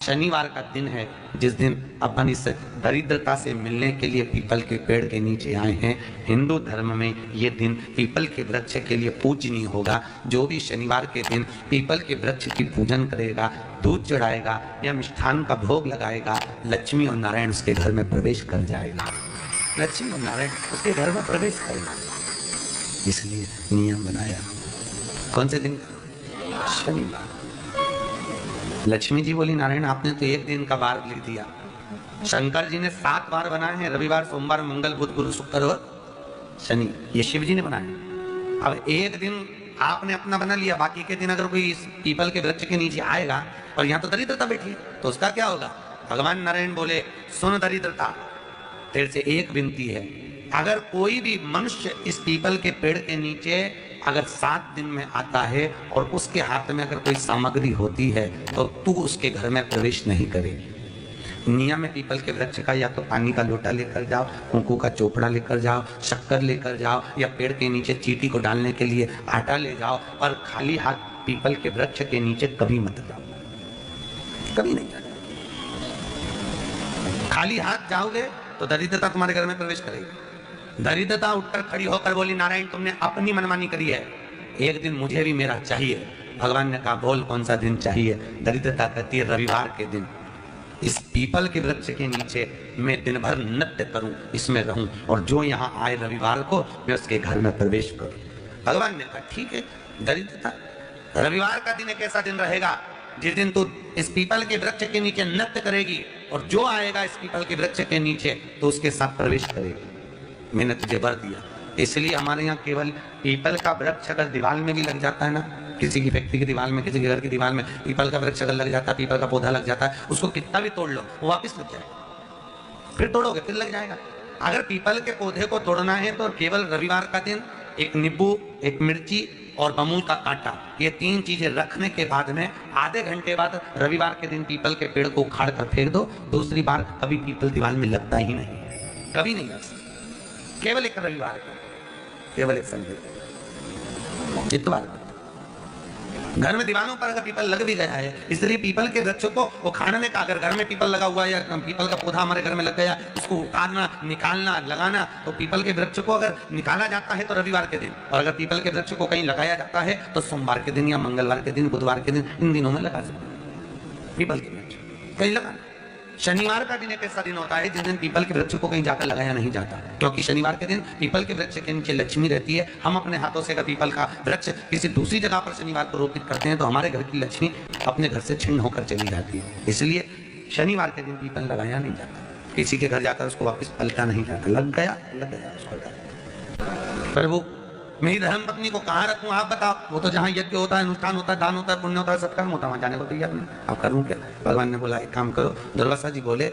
शनिवार का दिन है जिस दिन अपन इस दरिद्रता से मिलने के लिए पीपल के पेड़ के नीचे आए हैं। हिंदू धर्म में ये दिन पीपल के वृक्ष के लिए पूजनीय होगा। जो भी शनिवार के दिन पीपल के वृक्ष की पूजन करेगा, दूध चढ़ाएगा या मिष्ठान का भोग लगाएगा, लक्ष्मी और नारायण उसके घर में प्रवेश कर जाएगा। लक्ष्मी और नारायण उसके घर में प्रवेश करेगा, इसलिए नियम बनाया। कौन से दिन? शनिवार। लक्ष्मी जी बोली, नारायण आपने तो एक दिन का बार लिख दिया। शंकर जी ने 7 बार बनाए हैं, रविवार, सोमवार, मंगल, बुध, गुरु, शुक्र और शनि। ये शिव जी ने बनाए। अब एक दिन आपने अपना बना लिया, बाकी के दिन अगर कोई इस पीपल के वृक्ष के नीचे आएगा और यहाँ तो दरिद्रता बैठी तो उसका क्या होगा? भगवान नारायण बोले, सुन दरिद्रता, तेरे से एक विनती है, अगर कोई भी मनुष्य इस पीपल के पेड़ के नीचे अगर 7 दिन में आता है और उसके हाथ में अगर कोई सामग्री होती है तो तू उसके घर में प्रवेश नहीं करे। नियम में पीपल के वृक्ष का या तो पानी का लोटा लेकर जाओ, कुंकू का चोपड़ा लेकर जाओ, शक्कर लेकर जाओ, या पेड़ के नीचे चींटी को डालने के लिए आटा ले जाओ, पर खाली हाथ पीपल के वृक्ष के नीचे कभी मत जाओ, कभी नहीं जाओ। खाली हाथ जाओगे तो दरिद्रता तुम्हारे घर में प्रवेश करेगी। दरिद्रता उठकर खड़ी होकर बोली, नारायण तुमने अपनी मनमानी करी है, एक दिन मुझे भी मेरा चाहिए। भगवान ने कहा, बोल कौन सा दिन चाहिए? दरिद्रता कहती है, रविवार के दिन इस पीपल के वृक्ष के नीचे मैं दिन भर नृत्य करूं, इसमें रहूं, और जो यहाँ आए रविवार को मैं उसके घर में प्रवेश करूं। भगवान ने कहा, ठीक है। दरिद्रता, रविवार का दिन एक ऐसा दिन रहेगा जिस दिन तू इस पीपल के वृक्ष के नीचे नृत्य करेगी और जो आएगा इस पीपल के वृक्ष के नीचे तो उसके साथ प्रवेश करेगी। मैंने तुझे वर दिया। इसलिए हमारे यहाँ केवल पीपल का वृक्ष अगर दीवार में भी लग जाता है ना, किसी की फैक्ट्री की दीवार में, किसी के घर की दीवार में पीपल का वृक्ष अगर लग जाता है, पीपल का पौधा लग जाता है, उसको कितना भी तोड़ लो वो वापस लग जाएगा। फिर तोड़ोगे फिर लग जाएगा। अगर पीपल के पौधे को तोड़ना है तो केवल रविवार का दिन एक नींबू, एक मिर्ची और बमूल का कांटा, ये 3 चीजें रखने के बाद में आधे घंटे बाद रविवार के दिन पीपल के पेड़ को उखाड़ कर फेंक दो। दूसरी बार कभी पीपल दीवार में लगता ही नहीं, कभी नहीं लगता। केवल एक रविवार को, केवल एक संडे, इतवार। घर में दीवानों पर अगर पीपल लग भी गया है, इसलिए पीपल के वृक्ष को उखाड़ने का, अगर घर में पीपल लगा हुआ है या पीपल का पौधा हमारे घर में लग गया, उसको उखाड़ना, निकालना, लगाना, तो पीपल के वृक्ष को अगर निकाला जाता है तो रविवार के दिन, और अगर पीपल के वृक्ष को कहीं लगाया जाता है तो सोमवार के दिन या मंगलवार के दिन, बुधवार के दिन, इन दिनों में लगा सकते हैं पीपल के वृक्ष कहीं लगाना। शनिवार का दिन एक ऐसा दिन होता है जिस दिन पीपल के वृक्ष को कहीं जाकर लगाया नहीं जाता, क्योंकि शनिवार के दिन पीपल के वृक्ष के नीचे लक्ष्मी रहती है। हम अपने हाथों से अगर पीपल का वृक्ष किसी दूसरी जगह पर शनिवार को रोपित करते हैं तो हमारे घर की लक्ष्मी अपने घर से छिन्न होकर चली जाती है। इसलिए शनिवार के दिन पीपल लगाया नहीं जाता, किसी के घर जाकर उसको वापस पलटा नहीं जाता। लग गया उसको। प्रभु मेरी धर्म पत्नी को कहाँ रखूं आप बताओ? वो तो जहाँ यज्ञ होता है, अनुष्ठान होता है, दान होता है, पुण्य होता है, सत्कर्म होता है, वहां जाने को तैयार नहीं। आप करूं क्या? भगवान ने बोला, एक काम करो। दुर्वासा जी बोले,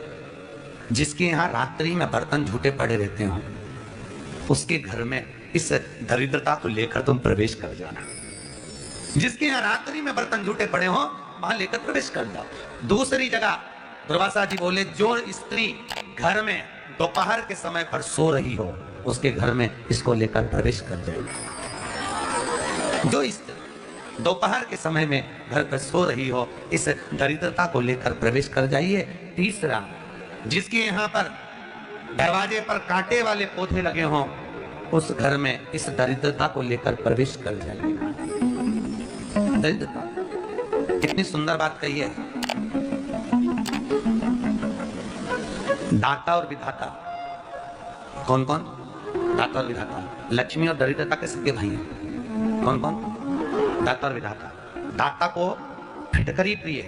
जिसके यहाँ रात्रि में बर्तन झूठे पड़े रहते हो उसके घर में इस दरिद्रता को लेकर तुम प्रवेश कर जाना। जिसके यहाँ रात्रि में बर्तन झूठे पड़े हो वहां लेकर प्रवेश कर जाओ। दूसरी जगह दुर्वासा जी बोले, जो स्त्री घर में दोपहर के समय पर सो रही हो उसके घर में इसको लेकर प्रवेश कर जाएगी। जो स्त्री दोपहर के समय में घर पर सो रही हो इस दरिद्रता को लेकर प्रवेश कर जाइए। तीसरा, जिसके यहाँ पर दरवाजे पर कांटे वाले पौधे लगे हों उस घर में इस दरिद्रता को लेकर प्रवेश कर जाइए। दरिद्रता, कितनी सुंदर बात कही है। दाता और विधाता, कौन कौन? दाता और विधाता। लक्ष्मी और दरिद्रता के सबके भाई हैं। कौन कौन? दाता और विधाता। दाता को फिटकरी प्रिय,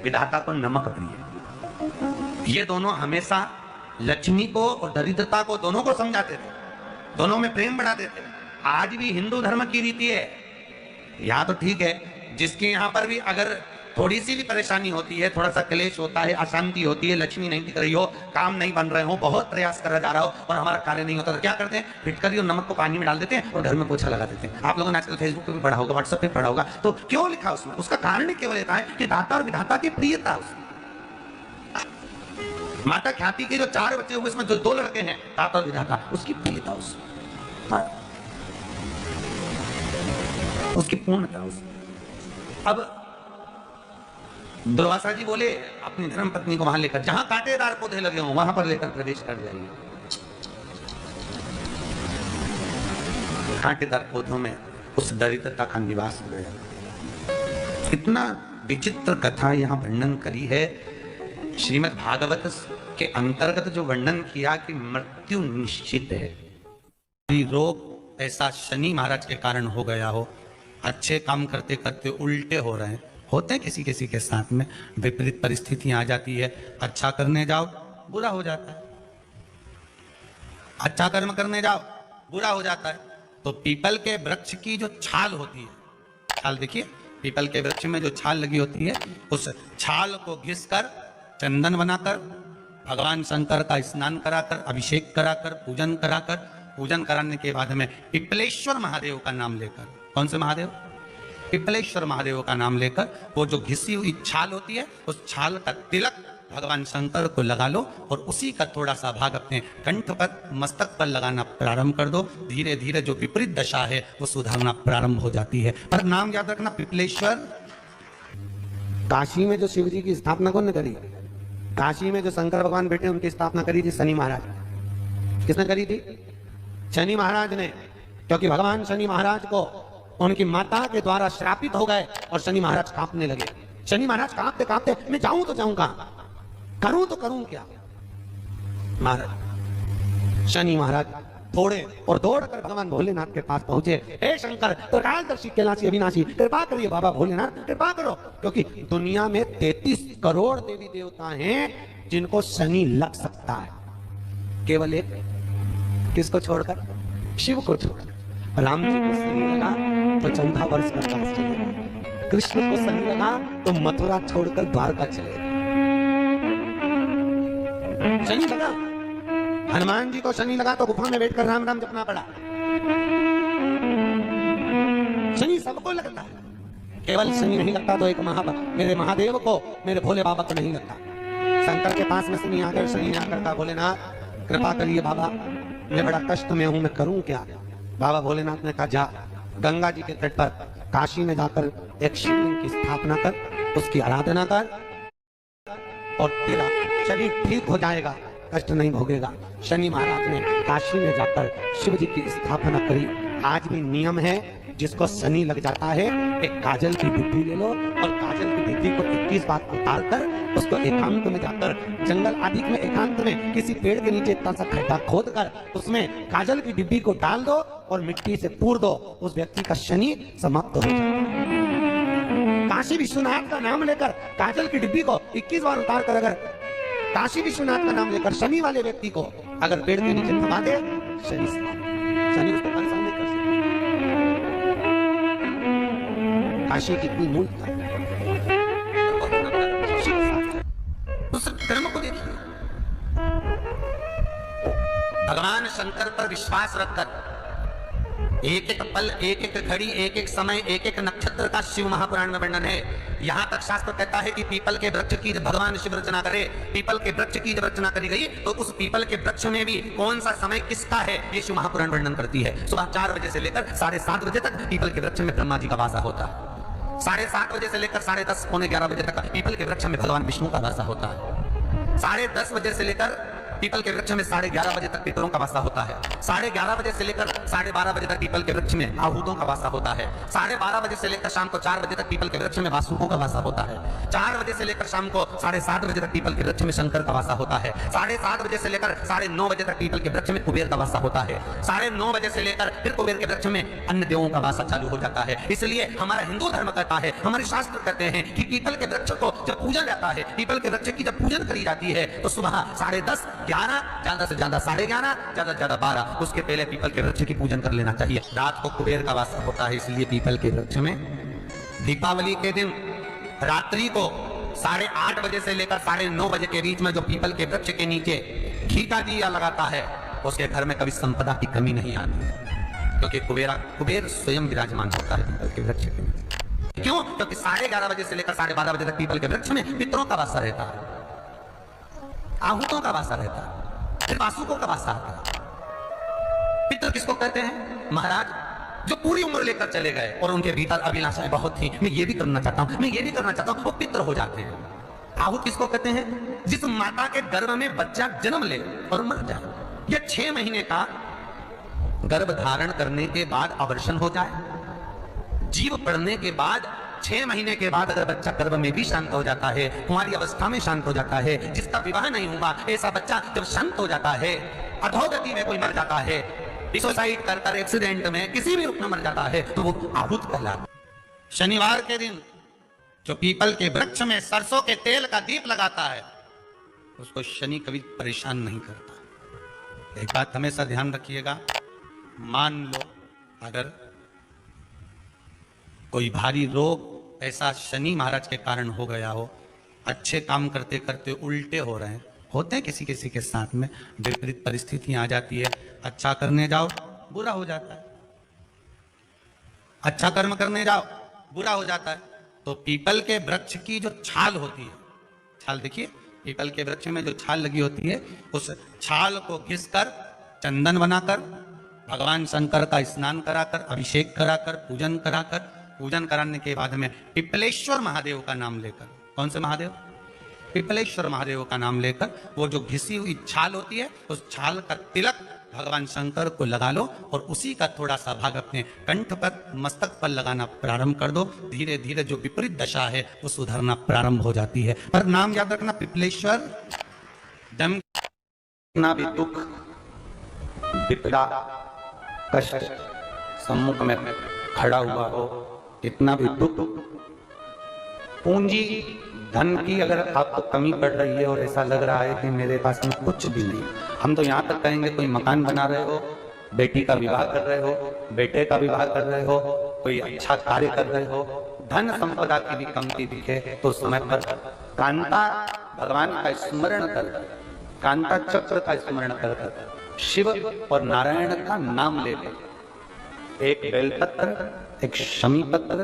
विधाता को नमक प्रिय। ये दोनों हमेशा लक्ष्मी को और दरिद्रता को दोनों को समझाते थे, दोनों में प्रेम बढ़ाते थे। आज भी हिंदू धर्म की रीति है। यहाँ तो ठीक है, जिसके यहाँ पर भी अगर थोड़ी सी भी परेशानी होती है, थोड़ा सा क्लेश होता है, अशांति होती है, लक्ष्मी नहीं दिख रही हो, काम नहीं बन रहे हो, बहुत प्रयास करा जा रहा हो और हमारा कार्य नहीं होता, तो क्या करते हैं? फिटकरी और नमक को पानी में डाल देते हैं और घर में पोछा लगा देते हैं। आप लोगों ने आजकल फेसबुक पे भी पढ़ा होगा, व्हाट्सएप पे पढ़ा होगा। तो क्यों लिखा उसमें? उसका कारण केवल था कि दाता और विधाता की प्रियता उसमें। माता ख्याति के जो 4 बच्चे हुए, इसमें जो 2 लड़के हैं, दाता और विधाता, उसकी प्रियता उसमें, उसकी पूर्णता उसमें। अब दुर्वासा जी बोले अपनी धर्म पत्नी को वहां लेकर, जहां कांटेदार पौधे लगे हों वहां पर लेकर प्रवेश कर जाइए। कांटेदार पौधों में उस दरिद्रता का निवास हो गया। कितना विचित्र कथा यहाँ वर्णन करी है श्रीमद् भागवत के अंतर्गत, जो वर्णन किया कि मृत्यु निश्चित है। रोग ऐसा शनि महाराज के कारण हो गया हो, अच्छे काम करते करते उल्टे हो रहे हैं, होते हैं किसी किसी के साथ में, विपरीत परिस्थितियां आ जाती है। अच्छा करने जाओ बुरा हो जाता है, अच्छा कर्म करने जाओ बुरा हो जाता है। तो पीपल के वृक्ष की जो छाल होती है, छाल देखिए, पीपल के वृक्ष में जो छाल लगी होती है, उस छाल को घिसकर चंदन बनाकर भगवान शंकर का स्नान कराकर, अभिषेक कराकर, पूजन कराकर, पूजन कराने के बाद में पिपलेश्वर महादेव का नाम लेकर, कौन से महादेव? पिपलेश्वर महादेव का नाम लेकर वो जो घिसी हुई छाल होती है, उस छाल का तिलक भगवान शंकर को लगा लो और उसी का थोड़ा सा भाग अपने कंठ पर, मस्तक पर लगाना प्रारंभ कर दो। धीरे धीरे जो विपरीत दशा है वो सुधरना प्रारंभ हो जाती है। पर नाम याद रखना, पिपलेश्वर। काशी में जो शिव जी की स्थापना कौन ने करी? काशी में जो शंकर भगवान बैठे उनकी स्थापना करी थी शनि महाराज। किसने करी थी? शनि महाराज ने, क्योंकि भगवान शनि महाराज को उनकी माता के द्वारा श्रापित हो गए और शनि महाराज कांपने लगे। शनि महाराज कांपते कांपते, मैं जाऊं तो जाऊं कहां, करूं तो करूं क्या? महाराज, शनि महाराज थोड़े और दौड़कर भगवान भोलेनाथ के पास पहुंचे। हे शंकर, त्रिकालदर्शी कैलाशी अविनाशी, कृपा करिए बाबा भोलेनाथ, कृपा करो, क्योंकि दुनिया में 33 करोड़ देवी देवता हैं जिनको शनि लग सकता है, केवल एक, किसको छोड़कर? शिव को छोड़कर। राम जी को शनि लगा तो 14 वर्ष का काश चलेगा, कृष्ण को शनि लगा तो मथुरा छोड़कर द्वारका चले। शनि लगा, हनुमान जी को शनि लगा तो गुफा में बैठकर राम राम जपना पड़ा। शनि सबको लगता है, केवल शनि नहीं लगता तो एक मेरे महादेव को, मेरे भोले बाबा को नहीं लगता। शंकर के पास में शनि आकर, शनि आकर कहा, भोलेनाथ कृपा करिए बाबा, मैं बड़ा कष्ट में हूं, मैं करूं क्या? बाबा भोलेनाथ ने कहा, जा गंगा जी के तट पर काशी में जाकर एक शिवलिंग की स्थापना कर, उसकी आराधना कर और तेरा शरीर ठीक हो जाएगा, कष्ट नहीं भोगेगा। शनि महाराज ने काशी में जाकर शिव जी की स्थापना करी। आज भी नियम है, जिसको शनि लग जाता है एक काजल की डिब्बी ले लो और काजल की डिब्बी को 21 बार उतारकर उसको एकांत में जाकर, जंगल आदि में एकांत में किसी पेड़ के नीचे इतना सा खड्डा खोद कर उसमें काजल की डिब्बी को डाल दो और मिट्टी से पूर दो, उस व्यक्ति का शनि समाप्त हो जाए। काशी विश्वनाथ का नाम लेकर काजल की डिब्बी को 21 बार उतार कर, अगर काशी विश्वनाथ का नाम लेकर शनि वाले व्यक्ति को अगर पेड़ के नीचे दबा दे, शनि उसको परेशान नहीं कर सकता। काशी कितनी मूलता, उस धर्म को देखिए। भगवान शंकर पर विश्वास रखकर एक एक पल, एक एक घड़ी, एक एक समय, एक एक नक्षत्र का शिव महापुराण में वर्णन है। यहाँ तक शास्त्र कहता है कि पीपल के वृक्ष की जब भगवान शिव रचना करे, पीपल के वृक्ष की जब रचना करी गई तो उस पीपल के वृक्ष में भी कौन सा समय किसका है, ये शिव महापुराण वर्णन करती है। सुबह 4 बजे से लेकर 7:30 बजे तक पीपल के वृक्ष में ब्रह्मा जी का वासा होता है। 7:30 बजे से लेकर 10:30 पौने 11 बजे तक पीपल के वृक्ष में भगवान विष्णु का वासा होता है। 10:30 बजे से लेकर पीपल के वृक्ष में 11:30 बजे तक पितरों का वासा होता है। 11:30 बजे से लेकर 12:30 बजे तक पीपल के वृक्ष में आहूतों का वासा होता है। 12:30 बजे से लेकर शाम को 4 बजे तक पीपल के वृक्ष में वासुकों का वासा होता है। 4 बजे से लेकर शाम को 7:30 बजे तक पीपल के वृक्ष में शंकर का वासा होता है। 7:30 बजे से लेकर 9:30 बजे तक पीपल के वृक्ष में कुबेर का वासा होता है। 9:30 बजे से लेकर फिर कुबेर के वृक्ष में अन्य देवों का वासा चालू हो जाता है। इसलिए हमारा हिंदू धर्म कहता है, हमारे शास्त्र कहते हैं कि पीपल के वृक्ष को जब पूजा जाता है, पीपल के वृक्ष की जब पूजन करी जाती है तो सुबह 10:30, 11, ज्यादा से ज्यादा 11:30, ज्यादा से ज्यादा 12, उसके पहले पीपल के वृक्ष की पूजन कर लेना चाहिए। रात को कुबेर का वासा होता है, इसलिए पीपल के वृक्ष में दीपावली के दिन रात्रि को 8:30 बजे से लेकर 9:30 बजे के बीच में जो पीपल के वृक्ष के नीचे घी का दिया लगाता है, उसके घर में कभी संपदा की कमी नहीं आती, क्योंकि कुबेर स्वयं विराजमान होता है पीपल के वृक्ष के नीचे। क्यों? क्योंकि 11:30 बजे से लेकर 12:30 बजे तक पीपल के वृक्ष में पितरों का वासा रहता है, आहूतों का वासा रहता है, फिर वासुकों का वासा आता है। पितर किसको कहते हैं? महाराज, जो पूरी उम्र लेकर चले गए और उनके भीतर अभिलाषाएं बहुत थी, मैं ये भी करना चाहता हूं, मैं ये भी करना चाहता हूं, वो पितर हो जाते हैं। आहूत किसको कहते हैं? जिस माता के गर्भ में बच्चा जन्म ले और मर जाए। ये 6 महीने का गर्भ धारण करने के बाद अवर्षण हो जाए, जीव पड़ने के बाद 6 महीने के बाद अगर बच्चा गर्भ में भी शांत हो जाता है, कुंवारी अवस्था में शांत हो जाता है, जिसका विवाह नहीं हुआ ऐसा बच्चा जब शांत हो जाता है, अधोगति में कोई मर जाता है, सुसाइड कर एक्सीडेंट में किसी भी रूप में मर जाता है, तो वो आहूत कहलाता है। शनिवार के दिन जो पीपल के वृक्ष में सरसों के तेल का दीप लगाता है, उसको शनि कभी परेशान नहीं करता। एक बात हमेशा ध्यान रखिएगा, मान लो अगर कोई भारी रोग ऐसा शनि महाराज के कारण हो गया हो, अच्छे काम करते करते उल्टे हो रहे हैं, होते हैं किसी किसी के साथ में, विपरीत परिस्थितियां आ जाती है, अच्छा करने जाओ बुरा हो जाता है, अच्छा कर्म करने जाओ बुरा हो जाता है। तो पीपल के वृक्ष की जो छाल होती है, छाल देखिए, पीपल के वृक्ष में जो छाल लगी होती है, उस छाल को घिसकर चंदन बनाकर भगवान शंकर का स्नान कराकर, अभिषेक कराकर, पूजन कराकर, पूजन कराने के बाद में पिपलेश्वर महादेव का नाम लेकर, कौन से महादेव? पिपलेश्वर महादेव का नाम लेकर वो जो घिसी हुई छाल होती है, उस छाल का तिलक भगवान शंकर को लगा लो और उसी का थोड़ा सा भाग अपने कंठ पर, मस्तक पर लगाना प्रारंभ कर दो। धीरे धीरे जो विपरीत दशा है वो सुधरना प्रारंभ हो जाती है। पर नाम याद रखना, पिपलेश्वर। जम ना भी दुख, विपदा, कष्ट सम्मुख में खड़ा हुआ हो, कितना भी दुख, पूंजी धन की अगर आपको कमी पड़ रही है और ऐसा लग रहा है कि मेरे पास में कुछ भी नहीं, हम तो यहाँ तक कहेंगे कोई मकान बना रहे हो, बेटी का विवाह कर रहे हो, बेटे का विवाह कर रहे हो, कोई अच्छा कार्य कर रहे हो, धन संपदा की भी कमी दिखे तो समय पर कांता भगवान का स्मरण कर, कांता चक्र का स्मरण कर, शिव और नारायण का नाम लेकर, एक बेलपत्र, एक शमी पत्र,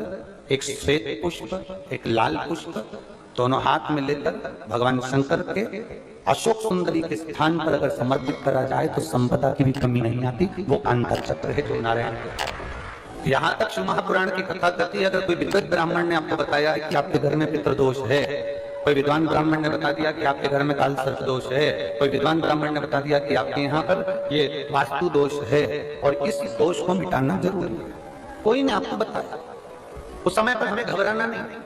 एक श्वेत पुष्प, एक लाल पुष्प, दोनों हाथ में लेकर भगवान शंकर के अशोक सुंदरी के स्थान पर अगर समर्पित करा जाए तो संपदा की भी कमी नहीं आती। वो कांता चक्र है जो नारायण है। यहाँ तक शिव महापुराण की कथा कहती है, अगर कोई विद्वत ब्राह्मण ने आपको बताया कि आपके घर में पितृदोष है, कोई विद्वान ब्राह्मण ने बता दिया कि आपके घर में काल सर्प दोष है, कोई विद्वान ब्राह्मण ने बता दिया कि आपके यहाँ पर ये वास्तु दोष है और इस दोष को मिटाना जरूरी है, कोई ने आपको बताया, उस समय पर हमें घबराना नहीं।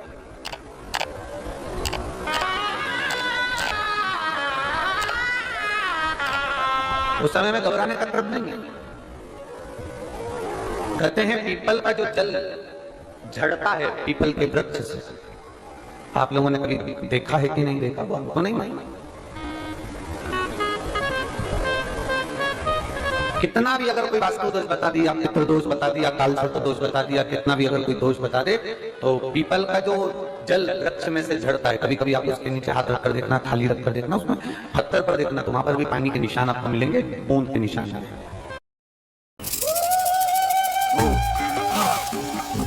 उस समय में घबराने का क्रम नहीं है। कहते हैं पीपल का जो जल झड़ता है पीपल के वृक्ष से, आप लोगों ने कभी देखा है कि नहीं देखा? वो हमको नहीं मालूम। कितना भी अगर कोई वास्तु दोष बता दिया, पितृदोष बता दिया, काल सर्प दोष बता दिया, कितना भी अगर कोई दोष बता दे, तो पीपल का जो जल वृक्ष में से झड़ता है, कभी कभी आप उसके नीचे हाथ रखकर देखना, थाली रखकर देखना, उसमें पत्थर पर देखना, तो वहां पर भी पानी के निशान आपको मिलेंगे, बूंद के निशान।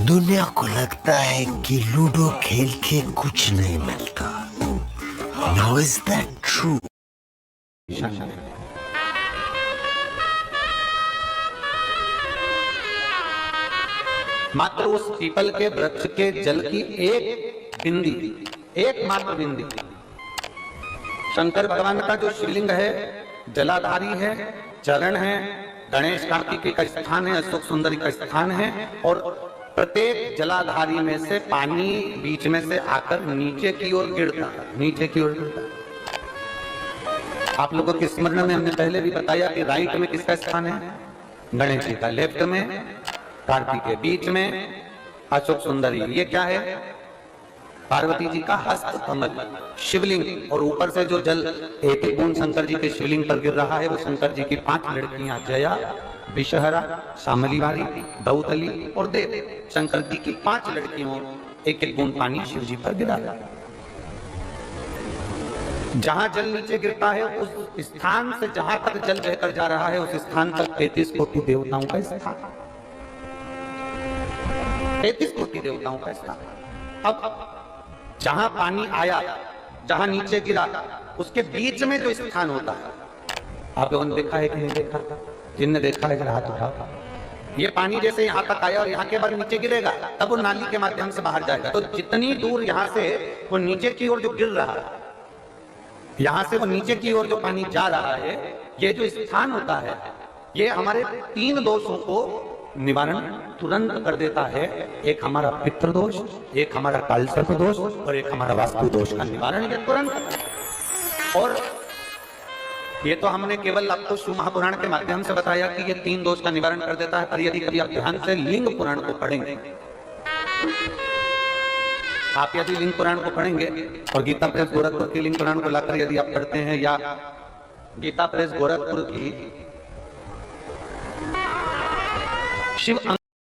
दुनिया को लगता है कि लूडो खेल के कुछ नहीं मिलता। Now is that true? मात्र उस पीपल के वृक्ष के जल की एक बिंदी, एक मात्र बिंदी, शंकर भगवान का जो शिवलिंग है जलाधारी है, चरण है, गणेश कार्तिकेय का स्थान है, अशोक सुंदरी का स्थान है, और प्रत्येक जलाधारी में से पानी बीच में से आकर नीचे की ओर गिरता है, नीचे की ओर गिरता है। आप लोगों के स्मरण में हमने पहले भी बताया कि राइट में किसका स्थान है? गणेश जी का, लेफ्ट में कार्तिकेय, बीच में अशोक सुंदरी। ये क्या है? पार्वती जी का हस्त कमल, शिवलिंग, और ऊपर से जो जल एक एक बूंद शंकर जी के शिवलिंग पर गिर रहा है वो शंकर जी की 5 लड़कियां, जया, विषहरा, शामलीवारी, दौतली और देव, शंकर जी की 5 लड़कियों, एक एक बूंद पानी शिव जी पर गिरा। जहां जल नीचे गिरता है उस स्थान से जहां तक जल बहकर जा रहा है उस स्थान तक 33 कोटि देवताओं का स्थान, 33 कोटि देवताओं का स्थान। अब जहां पानी आया, जहां नीचे गिरा, उसके बीच में जो स्थान होता है, आप लोगों ने देखा है कि नहीं देखा? जिनने देखा है जरा हाथ उठाओ। ये पानी जैसे यहाँ तक आया और यहाँ के बाद नीचे गिरेगा, तब वो नाली के माध्यम से बाहर जाएगा। तो जितनी दूर यहाँ से वो नीचे की ओर जो गिर रहा है, यहाँ से वो नीचे की ओर जो पानी जा रहा है, ये जो स्थान होता है, ये हमारे 3 दोषों को निवारण तुरंत कर देता है। एक हमारा पितृ दोष, एक हमारा कालसर्प दोष और एक हमारा वास्तु दोष का निवारण ये तुरंत। और ये तो हमने केवल आपको शिव महापुराण के माध्यम से बताया कि ये 3 दोष का निवारण कर देता है। पर यदि कभी आप ध्यान से लिंग पुराण को पढ़ेंगे, आप यदि लिंग पुराण को पढ़ेंगे और गीता प्रेस गोरखपुर की लिंग पुराण को लाकर यदि आप पढ़ते हैं, या गीता प्रेस गोरखपुर की शिव